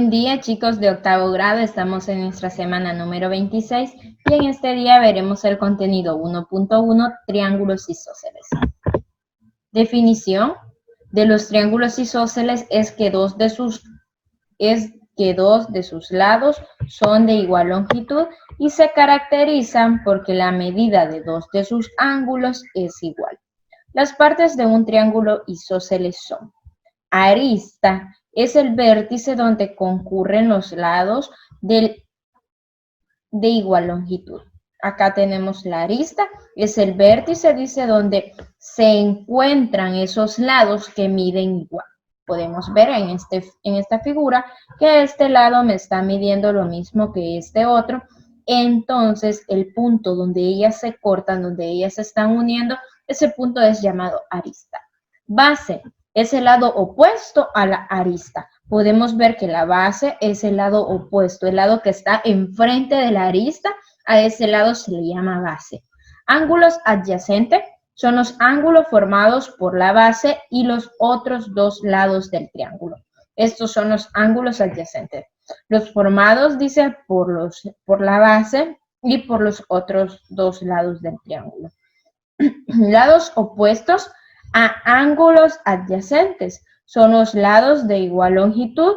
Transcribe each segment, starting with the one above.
Buen día, chicos de octavo grado. Estamos en nuestra semana número 26 y en este día veremos el contenido 1.1, triángulos isósceles. Definición de los triángulos isósceles es que dos de sus lados son de igual longitud y se caracterizan porque la medida de dos de sus ángulos es igual. Las partes de un triángulo isósceles son: arista es el vértice donde concurren los lados de igual longitud. Acá tenemos la arista, es el vértice, dice, donde se encuentran esos lados que miden igual. Podemos ver en esta figura que este lado me está midiendo lo mismo que este otro. Entonces, el punto donde ellas se cortan, donde ellas se están uniendo, ese punto es llamado arista. Base es el lado opuesto a la arista. Podemos ver que la base es el lado opuesto, el lado que está enfrente de la arista, a ese lado se le llama base. Ángulos adyacentes son los ángulos formados por la base y los otros dos lados del triángulo. Estos son los ángulos adyacentes. Los formados, dice, por la base y por los otros dos lados del triángulo. Lados opuestos a ángulos adyacentes son los lados de igual longitud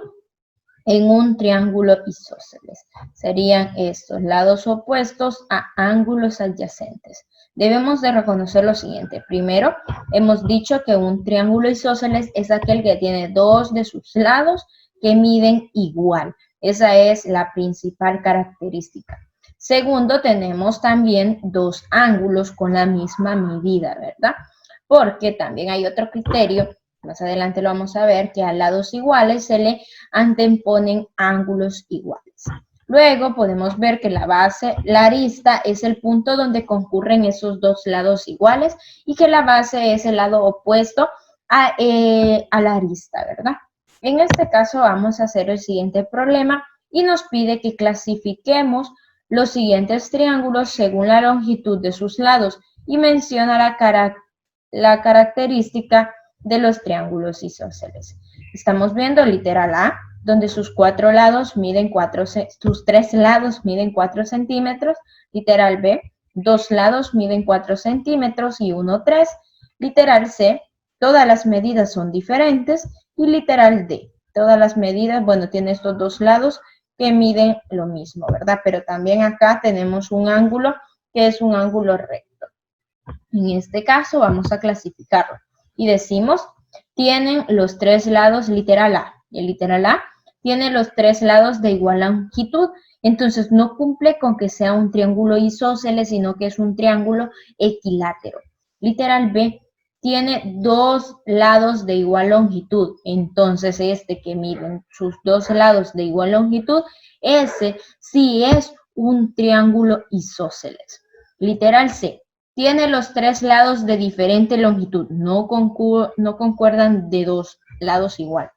en un triángulo isósceles. Serían estos lados opuestos a ángulos adyacentes. Debemos de reconocer lo siguiente. Primero, hemos dicho que un triángulo isósceles es aquel que tiene dos de sus lados que miden igual. Esa es la principal característica. Segundo, tenemos también dos ángulos con la misma medida, ¿verdad? Porque también hay otro criterio, más adelante lo vamos a ver, que a lados iguales se le anteponen ángulos iguales. Luego podemos ver que la base, la arista, es el punto donde concurren esos dos lados iguales y que la base es el lado opuesto a la arista, ¿verdad? En este caso vamos a hacer el siguiente problema y nos pide que clasifiquemos los siguientes triángulos según la longitud de sus lados y menciona la característica de los triángulos isósceles. Estamos viendo literal A, donde sus tres lados miden 4 centímetros. Literal B, dos lados miden 4 centímetros y uno 3. Literal C, todas las medidas son diferentes. Y literal D, todas las medidas, bueno, tiene estos dos lados que miden lo mismo, ¿verdad? Pero también acá tenemos un ángulo que es un ángulo recto. En este caso vamos a clasificarlo y decimos, tienen los tres lados literal A. Y el literal A tiene los tres lados de igual longitud, entonces no cumple con que sea un triángulo isósceles, sino que es un triángulo equilátero. Literal B tiene dos lados de igual longitud, entonces este que miden sus dos lados de igual longitud, ese sí es un triángulo isósceles. Literal C tiene los tres lados de diferente longitud, no concuerdan de dos lados igual.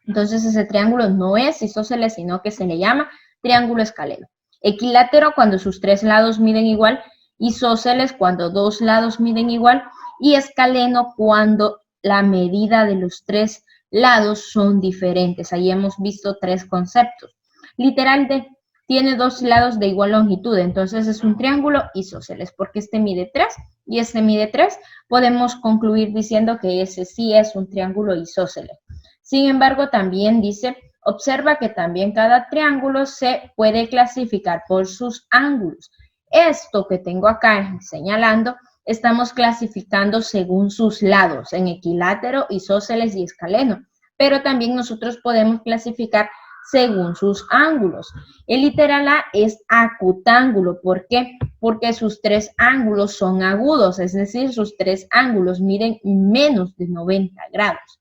Entonces ese triángulo no es isósceles, sino que se le llama triángulo escaleno. Equilátero cuando sus tres lados miden igual, isósceles cuando dos lados miden igual y escaleno cuando la medida de los tres lados son diferentes. Ahí hemos visto tres conceptos. Literal D tiene dos lados de igual longitud, entonces es un triángulo isósceles, porque este mide 3 y este mide 3. Podemos concluir diciendo que ese sí es un triángulo isósceles. Sin embargo, también dice, observa que también cada triángulo se puede clasificar por sus ángulos. Esto que tengo acá señalando, estamos clasificando según sus lados, en equilátero, isósceles y escaleno. Pero también nosotros podemos clasificar según sus ángulos. El literal A es acutángulo. ¿Por qué? Porque sus tres ángulos son agudos, es decir, sus tres ángulos miden menos de 90 grados.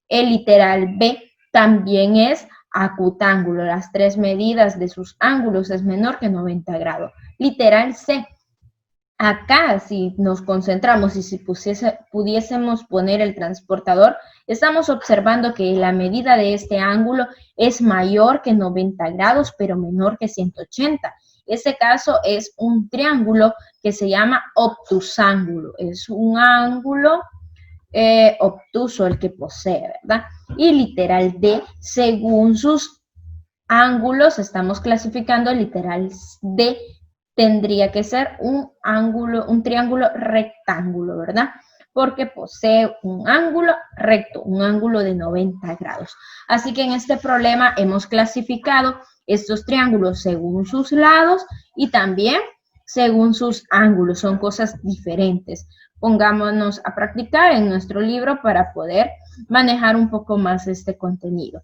El literal B también es acutángulo. Las tres medidas de sus ángulos es menor que 90 grados. Literal C. Acá, si nos concentramos y si pudiésemos poner el transportador, estamos observando que la medida de este ángulo es mayor que 90 grados, pero menor que 180. Ese caso es un triángulo que se llama obtusángulo. Es un ángulo obtuso el que posee, ¿verdad? Y literal D, según sus ángulos, estamos clasificando literal D, tendría que ser un triángulo rectángulo, ¿verdad? Porque posee un ángulo recto, un ángulo de 90 grados. Así que en este problema hemos clasificado estos triángulos según sus lados y también según sus ángulos. Son cosas diferentes. Pongámonos a practicar en nuestro libro para poder manejar un poco más este contenido.